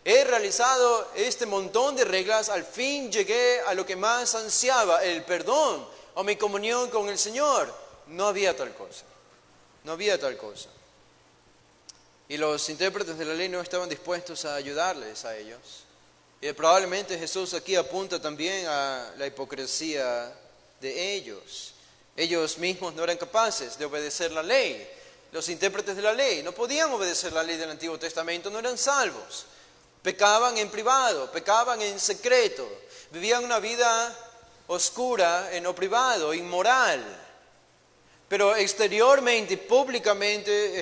he realizado este montón de reglas, al fin llegué a lo que más ansiaba, el perdón o mi comunión con el Señor. No había tal cosa. No había tal cosa. Y los intérpretes de la ley no estaban dispuestos a ayudarles a ellos. Y probablemente Jesús aquí apunta también a la hipocresía de ellos. Ellos mismos no eran capaces de obedecer la ley. Los intérpretes de la ley no podían obedecer la ley del Antiguo Testamento, no eran salvos. Pecaban en privado, pecaban en secreto, vivían una vida oscura en lo privado, inmoral. Pero exteriormente y públicamente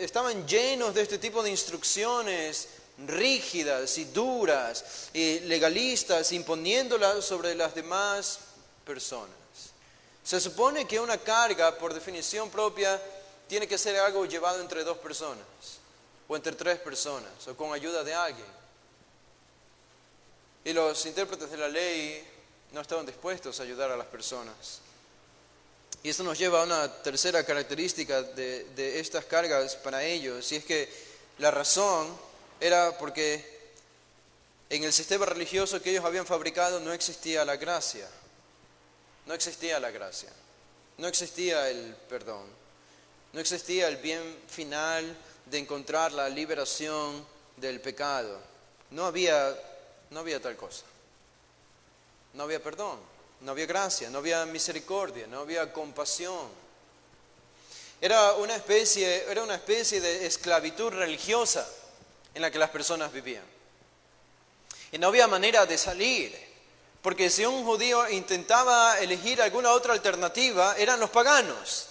estaban llenos de este tipo de instrucciones rígidas y duras y legalistas, imponiéndolas sobre las demás personas. Se supone que una carga, por definición propia, tiene que ser algo llevado entre dos personas, o entre tres personas, o con ayuda de alguien. Y los intérpretes de la ley no estaban dispuestos a ayudar a las personas. Y esto nos lleva a una tercera característica de estas cargas para ellos, y es que la razón era porque en el sistema religioso que ellos habían fabricado no existía la gracia. No existía la gracia. No existía el perdón. No existía el bien final de encontrar la liberación del pecado. No había tal cosa. No había perdón, no había gracia, no había misericordia, no había compasión. Era una especie de esclavitud religiosa en la que las personas vivían. Y no había manera de salir, porque si un judío intentaba elegir alguna otra alternativa, eran los paganos,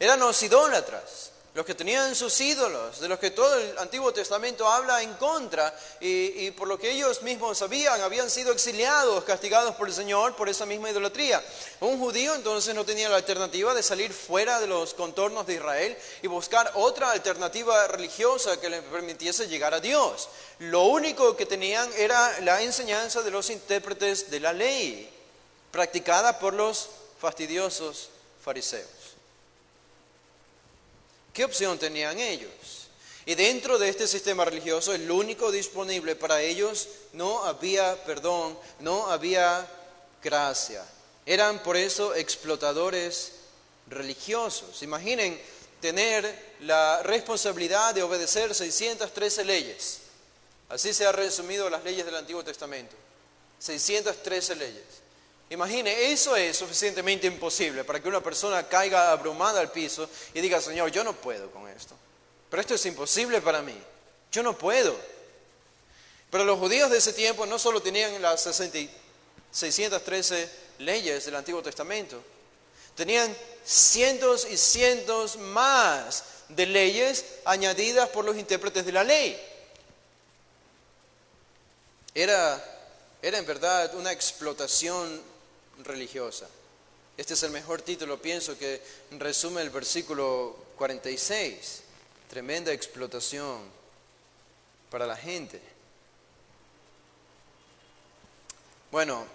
eran los idólatras, los que tenían sus ídolos, de los que todo el Antiguo Testamento habla en contra, y por lo que ellos mismos habían sido exiliados, castigados por el Señor por esa misma idolatría. Un judío entonces no tenía la alternativa de salir fuera de los contornos de Israel y buscar otra alternativa religiosa que le permitiese llegar a Dios. Lo único que tenían era la enseñanza de los intérpretes de la ley, practicada por los fastidiosos fariseos. ¿Qué opción tenían ellos? Y dentro de este sistema religioso, el único disponible para ellos, no había perdón, no había gracia. Eran por eso explotadores religiosos. Imaginen tener la responsabilidad de obedecer 613 leyes. Así se han resumido las leyes del Antiguo Testamento. 613 leyes. Imagine, eso es suficientemente imposible para que una persona caiga abrumada al piso y diga: Señor, yo no puedo con esto. Pero esto es imposible para mí. Yo no puedo. Pero los judíos de ese tiempo no solo tenían las 613 leyes del Antiguo Testamento. Tenían cientos y cientos más de leyes añadidas por los intérpretes de la ley. Era en verdad una explotación religiosa. Este es el mejor título, pienso, que resume el versículo 46. Tremenda explotación para la gente. Bueno,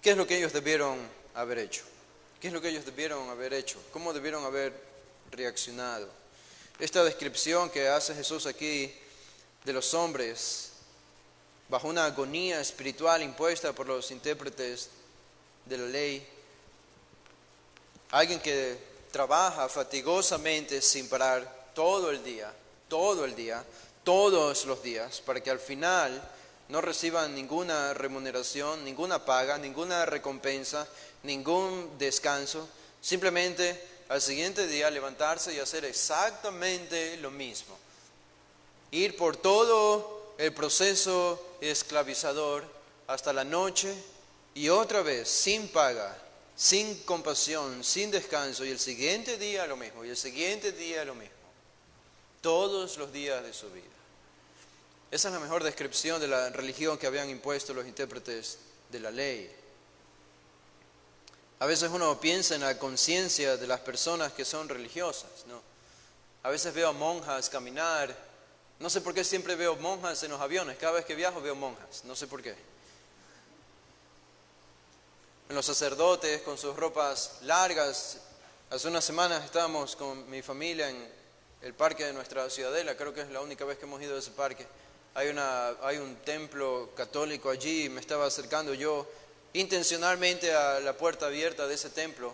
¿qué es lo que ellos debieron haber hecho? ¿Qué es lo que ellos debieron haber hecho? ¿Cómo debieron haber reaccionado? Esta descripción que hace Jesús aquí de los hombres bajo una agonía espiritual impuesta por los intérpretes de la ley, alguien que trabaja fatigosamente sin parar todo el día, todos los días, para que al final no reciban ninguna remuneración, ninguna paga, ninguna recompensa, ningún descanso, simplemente al siguiente día levantarse y hacer exactamente lo mismo. Ir por todo el proceso esclavizador hasta la noche y otra vez sin paga, sin compasión, sin descanso, y el siguiente día lo mismo, y el siguiente día lo mismo. Todos los días de su vida. Esa es la mejor descripción de la religión que habían impuesto los intérpretes de la ley. A veces uno piensa en la conciencia de las personas que son religiosas, ¿no? A veces veo a monjas caminar. No sé por qué siempre veo monjas en los aviones. Cada vez que viajo veo monjas. No sé por qué. En los sacerdotes con sus ropas largas. Hace unas semanas estábamos con mi familia en el parque de nuestra ciudadela. Creo que es la única vez que hemos ido a ese parque. Hay un templo católico allí y me estaba acercando yo intencionalmente a la puerta abierta de ese templo.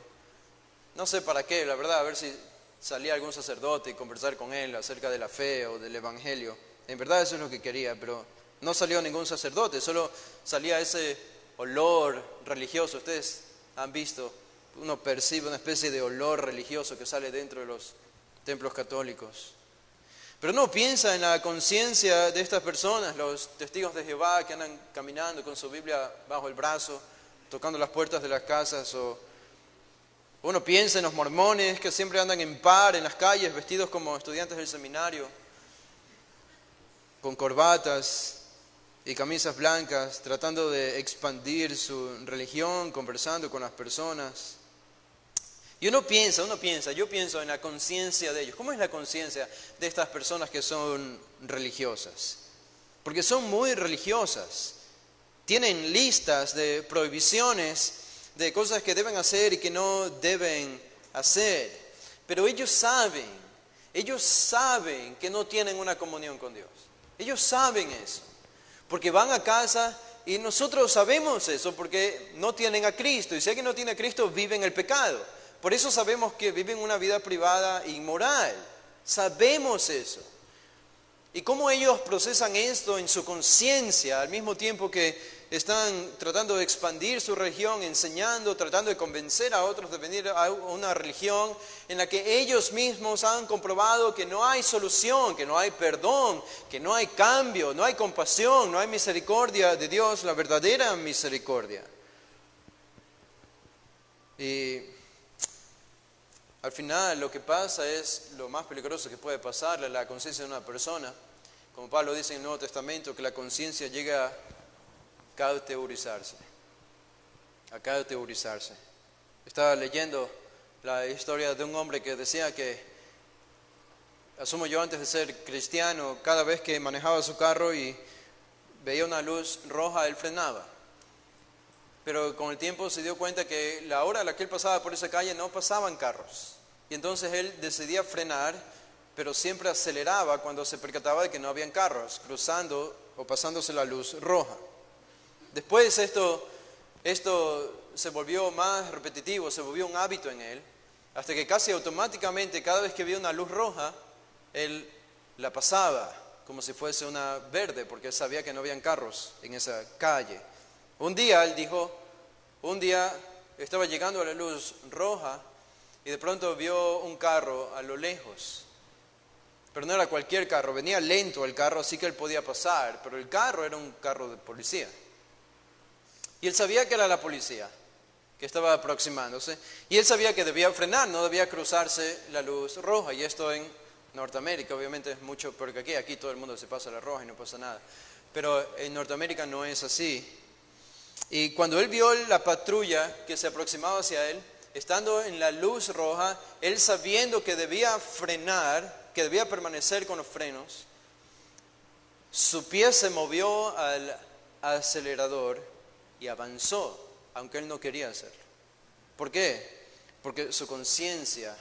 No sé para qué, la verdad, a ver si salía algún sacerdote y conversar con él acerca de la fe o del evangelio. En verdad eso es lo que quería, pero no salió ningún sacerdote, solo salía ese olor religioso. Ustedes han visto, uno percibe una especie de olor religioso que sale dentro de los templos católicos. Pero no piensa en la conciencia de estas personas, los testigos de Jehová que andan caminando con su Biblia bajo el brazo, tocando las puertas de las casas, o uno piensa en los mormones que siempre andan en par en las calles, vestidos como estudiantes del seminario, con corbatas y camisas blancas, tratando de expandir su religión, conversando con las personas. Y yo pienso en la conciencia de ellos. ¿Cómo es la conciencia de estas personas que son religiosas? Porque son muy religiosas. Tienen listas de prohibiciones, de cosas que deben hacer y que no deben hacer. Pero ellos saben que no tienen una comunión con Dios. Ellos saben eso. Porque van a casa y nosotros sabemos eso porque no tienen a Cristo. Y si alguien no tiene a Cristo, vive en el pecado. Por eso sabemos que viven una vida privada e inmoral. Sabemos eso. Y cómo ellos procesan esto en su conciencia al mismo tiempo que están tratando de expandir su religión, enseñando, tratando de convencer a otros de venir a una religión en la que ellos mismos han comprobado que no hay solución, que no hay perdón, que no hay cambio, no hay compasión, no hay misericordia de Dios, la verdadera misericordia. Y al final lo que pasa es lo más peligroso que puede pasarle a la conciencia de una persona. Como Pablo dice en el Nuevo Testamento, que la conciencia llega a cauterizarse. Estaba leyendo la historia de un hombre que decía que, asumo yo antes de ser cristiano, cada vez que manejaba su carro y veía una luz roja, él frenaba. Pero con el tiempo se dio cuenta que la hora a la que él pasaba por esa calle no pasaban carros. Y entonces él decidía frenar, pero siempre aceleraba cuando se percataba de que no habían carros cruzando o pasándose la luz roja. Después esto se volvió más repetitivo, se volvió un hábito en él, hasta que casi automáticamente cada vez que veía una luz roja, él la pasaba como si fuese una verde, porque él sabía que no habían carros en esa calle. Un día estaba llegando a la luz roja y de pronto vio un carro a lo lejos. Pero no era cualquier carro, venía lento el carro, así que él podía pasar, pero el carro era un carro de policía. Y él sabía que era la policía que estaba aproximándose. Y él sabía que debía frenar, no debía cruzarse la luz roja. Y esto en Norteamérica, obviamente es mucho peor que aquí. Aquí todo el mundo se pasa la roja y no pasa nada. Pero en Norteamérica no es así. Y cuando él vio la patrulla que se aproximaba hacia él, estando en la luz roja, él sabiendo que debía frenar, que debía permanecer con los frenos, su pie se movió al acelerador y avanzó, aunque él no quería hacerlo. ¿Por qué? Porque su conciencia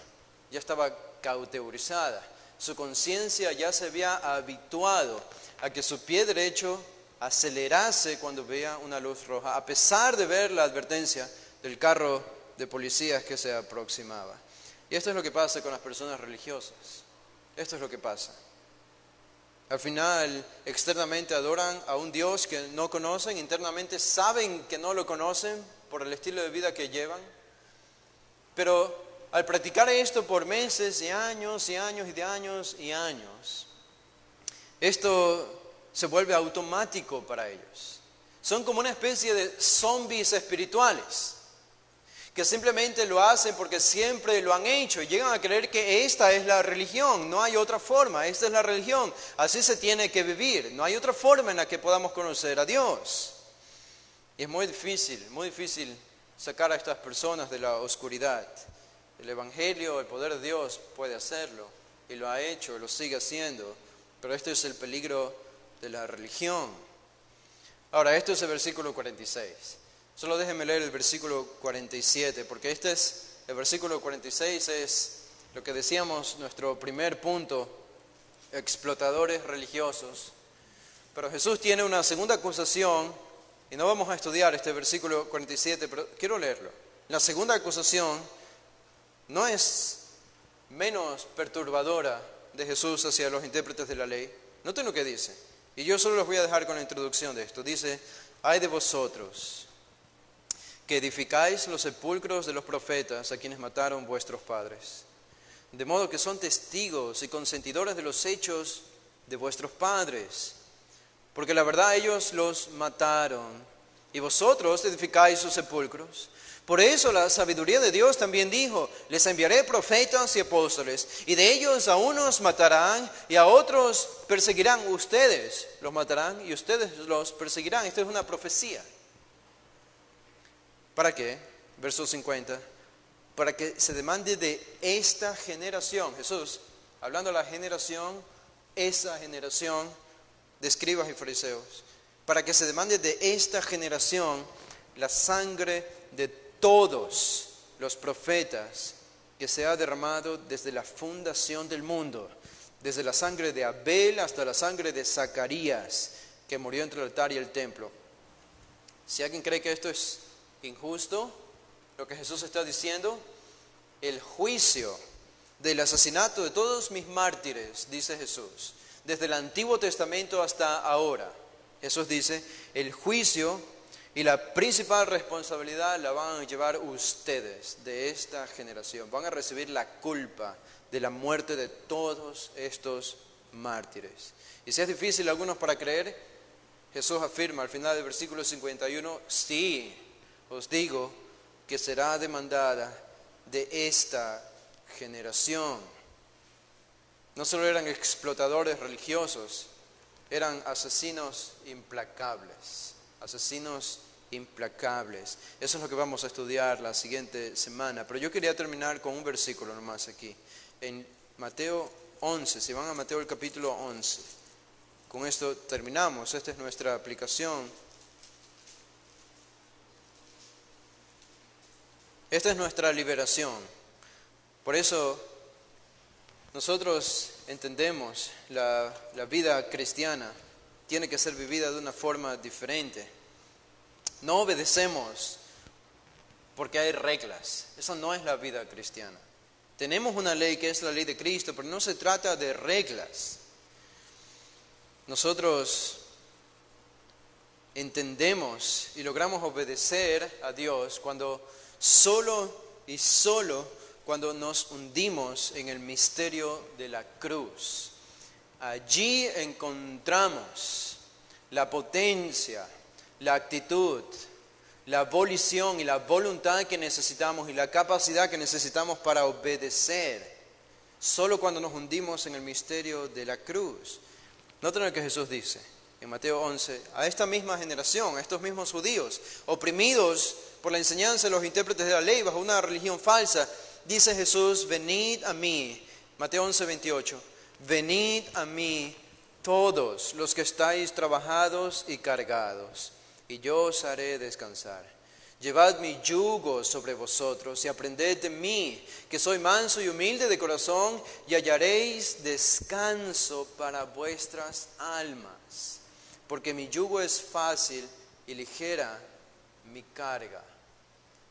ya estaba cauterizada. Su conciencia ya se había habituado a que su pie derecho acelerase cuando veía una luz roja, a pesar de ver la advertencia del carro de policías que se aproximaba. Y esto es lo que pasa con las personas religiosas. Esto es lo que pasa. Al final, externamente adoran a un Dios que no conocen, internamente saben que no lo conocen por el estilo de vida que llevan. Pero al practicar esto por meses y años y años y de años y años, esto se vuelve automático para ellos. Son como una especie de zombies espirituales, que simplemente lo hacen porque siempre lo han hecho y llegan a creer que esta es la religión, no hay otra forma, esta es la religión, así se tiene que vivir, no hay otra forma en la que podamos conocer a Dios. Y es muy difícil sacar a estas personas de la oscuridad. El Evangelio, el poder de Dios puede hacerlo, y lo ha hecho, lo sigue haciendo, pero este es el peligro de la religión. Ahora, esto es el versículo 46. Solo déjenme leer el versículo 47, porque el versículo 46 es lo que decíamos, nuestro primer punto, explotadores religiosos. Pero Jesús tiene una segunda acusación, y no vamos a estudiar este versículo 47, pero quiero leerlo. La segunda acusación no es menos perturbadora de Jesús hacia los intérpretes de la ley. Noten lo que dice, y yo solo los voy a dejar con la introducción de esto. Dice: ay de vosotros, que edificáis los sepulcros de los profetas a quienes mataron vuestros padres, de modo que son testigos y consentidores de los hechos de vuestros padres, porque la verdad ellos los mataron, y vosotros edificáis sus sepulcros. Por eso la sabiduría de Dios también dijo: les enviaré profetas y apóstoles, y de ellos a unos matarán y a otros perseguirán. Ustedes los matarán y ustedes los perseguirán. Esta es una profecía. ¿Para qué? Verso 50. Para que se demande de esta generación. Jesús, hablando de la generación, esa generación de escribas y fariseos. Para que se demande de esta generación la sangre de todos los profetas que se ha derramado desde la fundación del mundo. Desde la sangre de Abel hasta la sangre de Zacarías, que murió entre el altar y el templo. Si alguien cree que esto es injusto, lo que Jesús está diciendo, el juicio del asesinato de todos mis mártires, dice Jesús, desde el Antiguo Testamento hasta ahora. Jesús dice, el juicio y la principal responsabilidad la van a llevar ustedes de esta generación. Van a recibir la culpa de la muerte de todos estos mártires. Y si es difícil a algunos para creer, Jesús afirma al final del versículo 51, sí, os digo que será demandada de esta generación. No solo eran explotadores religiosos, eran asesinos implacables. Asesinos implacables. Eso es lo que vamos a estudiar la siguiente semana. Pero yo quería terminar con un versículo nomás aquí. En Mateo 11, si van a Mateo el capítulo 11. Con esto terminamos. Esta es nuestra aplicación. Esta es nuestra liberación. Por eso nosotros entendemos la vida cristiana tiene que ser vivida de una forma diferente. No obedecemos porque hay reglas. Eso no es la vida cristiana. Tenemos una ley que es la ley de Cristo, pero no se trata de reglas. Nosotros entendemos y logramos obedecer a Dios solo cuando nos hundimos en el misterio de la cruz. Allí encontramos la potencia, la actitud, la volición y la voluntad que necesitamos y la capacidad que necesitamos para obedecer. Solo cuando nos hundimos en el misterio de la cruz. Noten lo que Jesús dice en Mateo 11, a esta misma generación, a estos mismos judíos, oprimidos por la enseñanza de los intérpretes de la ley bajo una religión falsa, dice Jesús, venid a mí, Mateo 11, 28, venid a mí todos los que estáis trabajados y cargados, y yo os haré descansar. Llevad mi yugo sobre vosotros y aprended de mí, que soy manso y humilde de corazón, y hallaréis descanso para vuestras almas. Porque mi yugo es fácil y ligera mi carga.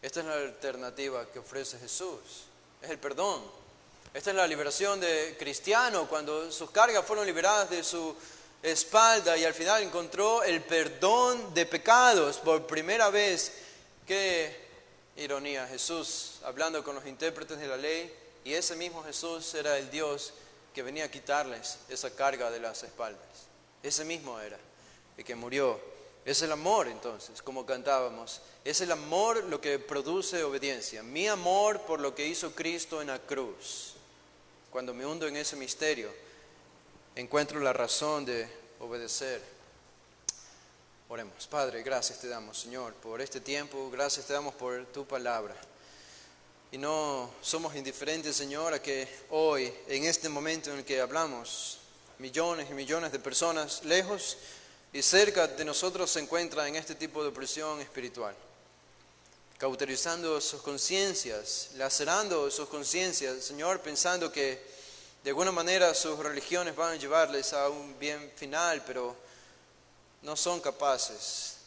Esta es la alternativa que ofrece Jesús. Es el perdón. Esta es la liberación de cristiano cuando sus cargas fueron liberadas de su espalda y al final encontró el perdón de pecados por primera vez. Qué ironía, Jesús hablando con los intérpretes de la ley, y ese mismo Jesús era el Dios que venía a quitarles esa carga de las espaldas. Ese mismo era el que murió. Es el amor entonces, como cantábamos. Es el amor lo que produce obediencia. Mi amor por lo que hizo Cristo en la cruz. Cuando me hundo en ese misterio, encuentro la razón de obedecer. Oremos. Padre, gracias te damos, Señor, por este tiempo. Gracias te damos por tu palabra. Y no somos indiferentes, Señor, a que hoy, en este momento en el que hablamos, millones y millones de personas lejos y cerca de nosotros se encuentran en este tipo de opresión espiritual, cauterizando sus conciencias, lacerando sus conciencias, Señor, pensando que de alguna manera sus religiones van a llevarles a un bien final, pero no son capaces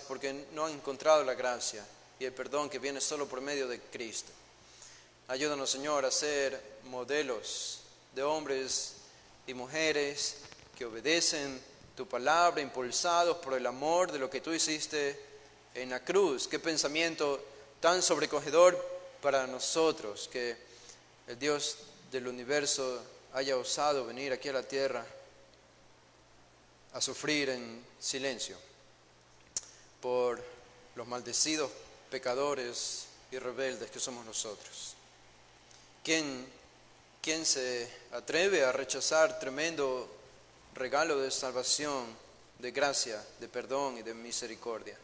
porque no han encontrado la gracia y el perdón que viene solo por medio de Cristo. Ayúdanos, Señor, a ser modelos de hombres y mujeres que obedecen tu palabra, impulsados por el amor de lo que tú hiciste en la cruz. Qué pensamiento tan sobrecogedor para nosotros, que el Dios del universo haya osado venir aquí a la tierra a sufrir en silencio por los maldecidos pecadores y rebeldes que somos nosotros. ¿Quién se atreve a rechazar tremendo regalo de salvación, de gracia, de perdón y de misericordia?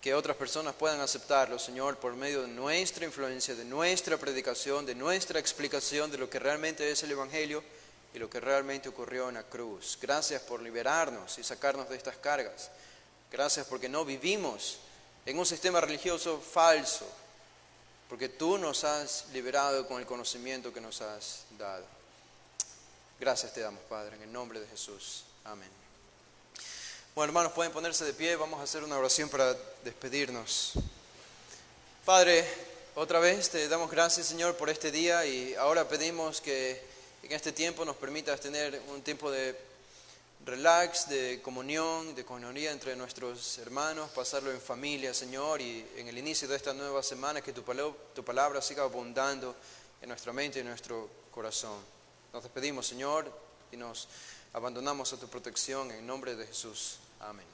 Que otras personas puedan aceptarlo, Señor, por medio de nuestra influencia, de nuestra predicación, de nuestra explicación de lo que realmente es el Evangelio y lo que realmente ocurrió en la cruz. Gracias por liberarnos y sacarnos de estas cargas. Gracias porque no vivimos en un sistema religioso falso, porque tú nos has liberado con el conocimiento que nos has dado. Gracias te damos, Padre, en el nombre de Jesús. Amén. Bueno, hermanos, pueden ponerse de pie. Vamos a hacer una oración para despedirnos. Padre, otra vez te damos gracias, Señor, por este día, y ahora pedimos que en este tiempo nos permitas tener un tiempo de relax, de comunión, de coinonía entre nuestros hermanos, pasarlo en familia, Señor, y en el inicio de esta nueva semana que tu palabra siga abundando en nuestra mente y en nuestro corazón. Nos despedimos, Señor, y nos abandonamos a tu protección en el nombre de Jesús. Amén.